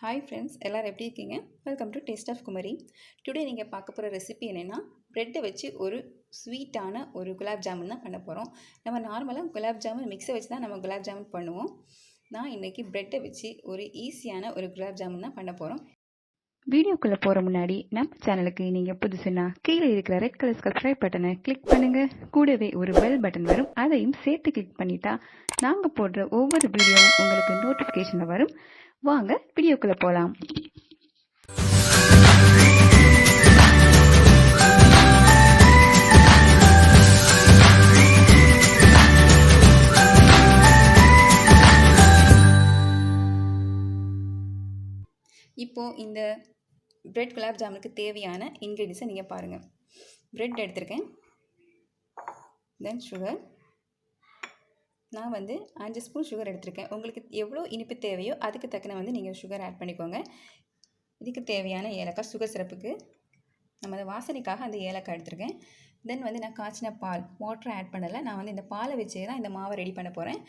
Hi friends, எல்லோரும் எப்படி இருக்கீங்க? Welcome to taste of Kumari. Today நீங்கள் பார்க்க போகிற ரெசிபி என்னென்னா, ப்ரெட்டை வச்சு ஒரு ஸ்வீட்டான ஒரு குலாப் ஜாமுன் தான் பண்ண போகிறோம். நம்ம நார்மலாக குலாப் ஜாமுன் மிக்ஸை வச்சு தான் நம்ம குலாப் ஜாமுன் பண்ணுவோம். நான் இன்றைக்கி ப்ரெட்டை வச்சு ஒரு ஈஸியான ஒரு குலாப் ஜாமுன் தான் பண்ண போகிறோம். வீடியோக்குள்ளே போகிற முன்னாடி நம்ம சேனலுக்கு நீங்கள் புதுசுன்னா கீழே இருக்கிற ரெட் கலர் சப்ஸ்கிரைப் பட்டனை கிளிக் பண்ணுங்கள். கூடவே ஒரு பெல் பட்டன் வரும், அதையும் சேர்த்து கிளிக் பண்ணிட்டா நாங்கள் போடுற ஒவ்வொரு வீடியோவும் உங்களுக்கு நோட்டிஃபிகேஷனில் வரும். வாங்க வீடியோக்குள்ளே போகலாம். இப்போது இந்த பிரெட் குலாப் ஜாமுனுக்கு தேவையான இன்க்ரீடியன்ஸை நீங்கள் பாருங்கள். பிரெட் எடுத்திருக்கேன், தென் சுகர். நான் 5 ஸ்பூன் சுகர் எடுத்திருக்கேன். உங்களுக்கு எவ்வளோ இனிப்பு தேவையோ அதுக்கு தக்கன நீங்கள் சுகர் ஆட் பண்ணிக்கோங்க. இதுக்கு தேவையான ஏலக்காய், சுகர் சிரப்புக்கு நம்ம அதை வாசனைக்காக அந்த ஏலக்காய் எடுத்திருக்கேன். தென் நான் காய்ச்சின பால், வாட்டரை ஆட் பண்ணலை. நான் இந்த பாலை வச்சே தான் இந்த மாவை ரெடி பண்ண போகிறேன்.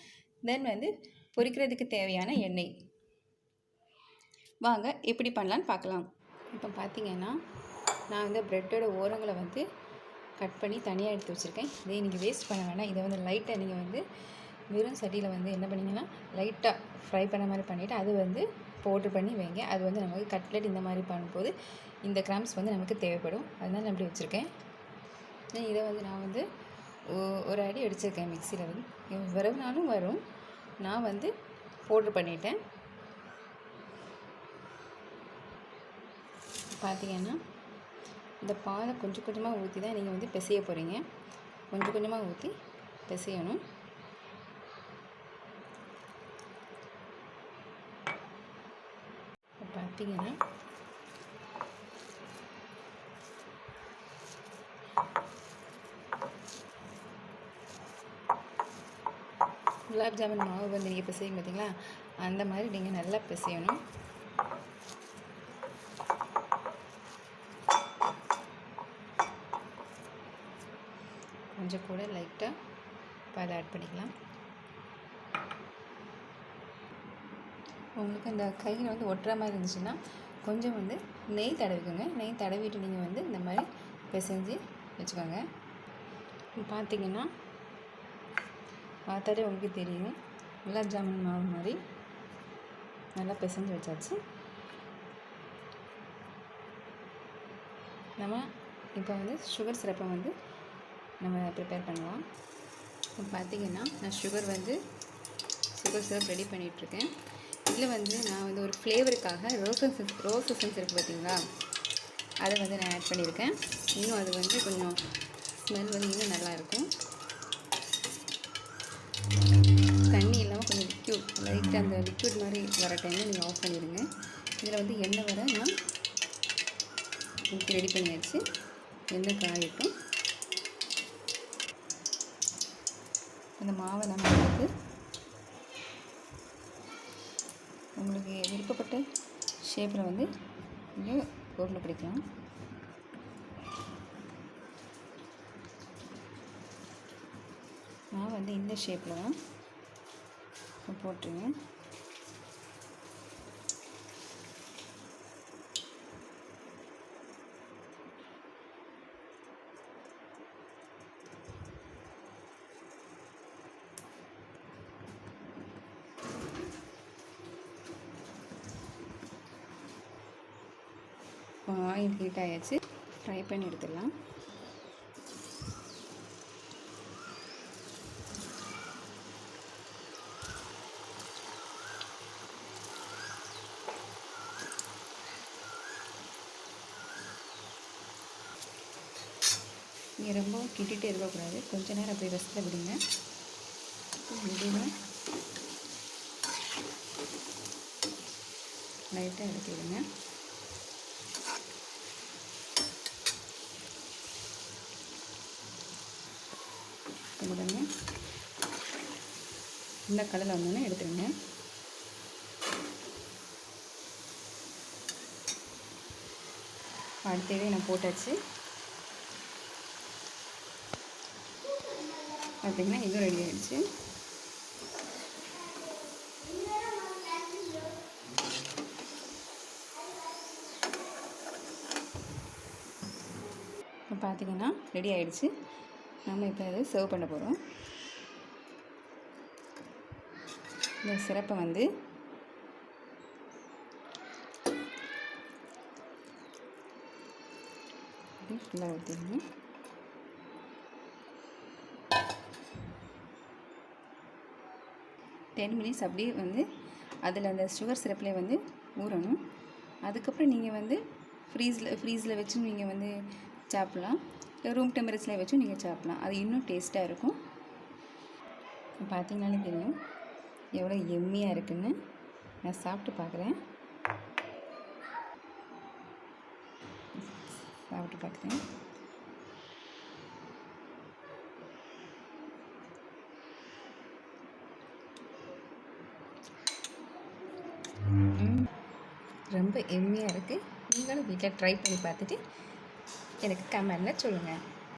தென் பொரிக்கிறதுக்கு தேவையான எண்ணெய். வாங்க எப்படி பண்ணலான்னு பார்க்கலாம். இப்போ பார்த்தீங்கன்னா, நான் ப்ரெட்டோட ஓரங்களை கட் பண்ணி தனியாக எடுத்து வச்சுருக்கேன். இதை நீங்கள் வேஸ்ட் பண்ண வேண்டாம். இதை லைட்டாக நீங்கள் வெறும் சட்டியில் என்ன பண்ணிங்கன்னா லைட்டாக ஃப்ரை பண்ண மாதிரி பண்ணிவிட்டு அது பவுட்ரு பண்ணி வைங்க. அது நமக்கு கட்லெட் இந்த மாதிரி பண்ணும்போது இந்த கிராம்ஸ் நமக்கு தேவைப்படும். அதனால் நான் இப்படி வச்சுருக்கேன். இதை நான் ஒரு அடி அடிச்சிருக்கேன் மிக்சியில். வரவுனாலும் வரும். நான் பவுட்ரு பண்ணிட்டேன். பார்த்தீங்கன்னா, இந்த பாலை கொஞ்சம் கொஞ்சமாக ஊற்றி தான் நீங்கள் பிசைய போகிறீங்க. கொஞ்சம் கொஞ்சமாக ஊற்றி பிசையணும். பார்த்தீங்கன்னா, குலாப் ஜாமுன் மாவு நீங்கள் பிசையும் பார்த்தீங்களா, அந்த மாதிரி நீங்கள் நல்லா பிசையணும். கொஞ்சம் கூட லைட்டாக பால் ஆட் பண்ணிக்கலாம். உங்களுக்கு இந்த கையில் ஒட்டுற மாதிரி இருந்துச்சுன்னா கொஞ்சம் நெய் தடவிக்கோங்க. நெய் தடவிட்டு நீங்கள் இந்த மாதிரி பிசைஞ்சு வச்சுக்கோங்க. பார்த்தீங்கன்னா, பார்த்தாலே உங்களுக்கு தெரியும், குலாப் ஜாமுன் மாவு மாதிரி நல்லா பிசைஞ்சு வச்சாச்சு. நம்ம இப்போ சுகர் சிரப்பை நம்ம ப்ரிப்பேர் பண்ணலாம். இப்போ பார்த்தீங்கன்னா, நான் சுகர் சிரப் ரெடி பண்ணிகிட்ருக்கேன். இதில் நான் ஒரு ஃப்ளேவருக்காக ரோஸ் எசன்ஸ் இருக்குது பார்த்தீங்களா, அதை நான் ஆட் பண்ணியிருக்கேன். இன்னும் அது கொஞ்சம் ஸ்மெல் இன்னும் நல்லாயிருக்கும். தண்ணி இல்லாமல் கொஞ்சம் லிக்யூட், லைட்டாக அந்த லிக்யூட் மாதிரி வர டைமில் நீங்கள் ஆஃப் பண்ணிடுங்க. இதில் எண்ணெய் வர நான் ரெடி பண்ணியாச்சு. எண்ணெய் காயட்டும். அந்த மாவை நம்ம உங்களுக்கு விருப்பப்பட்ட ஷேப்பில் நீங்கள் உருண்டை பிடிக்கலாம். நான் இந்த ஷேப்பில் தான் போட்டுருங்க. ஆயில் ஹீட் ஆகிடுச்சு. ஃப்ரை பண்ணி எடுத்துடலாம். நீங்கள் ரொம்ப கிட்டிகிட்டே இருக்கக்கூடாது. கொஞ்ச நேரம் அப்படி ரெஸ்ட்டில் விடுங்க. மீடியமாக லைட்டாக எடுத்து விடுங்க. உடனே இந்த கலரில் வந்தோடனே எடுத்துருங்க. அடுத்ததே நான் போட்டாச்சு. பார்த்தீங்கன்னா இதுவும் ரெடி ஆகிடுச்சு. இப்போ பார்த்தீங்கன்னா ரெடி ஆகிடுச்சு. நம்ம இப்போ அதை சர்வ் பண்ண போகிறோம். இந்த சிரப்பை வந்து ஃபுல்லாக ஊற்றிடணும். டென் மினிட்ஸ் அப்படியே வந்து அதில் அந்த சுகர் சிரப்லேயே வந்து ஊறணும். அதுக்கப்புறம் நீங்கள் வந்து ஃப்ரீஸில் வச்சு நீங்கள் வந்து சாப்பிட்லாம். ரூம் டெம்பரேச்சரில் வச்சும் நீங்கள் சாப்பிட்லாம். அது இன்னும் டேஸ்ட்டாக இருக்கும். பார்த்தீங்கனாலே தெரியும் எவ்வளோ எம்மியாக இருக்குன்னு. நான் சாப்பிட்டு பார்க்குறேன். ரொம்ப எம்மியாக இருக்குது. நீங்களும் வீட்டில் ட்ரை பண்ணி பார்த்துட்டு எனக்கு கமெண்ட்டில் சொல்லுங்கள்.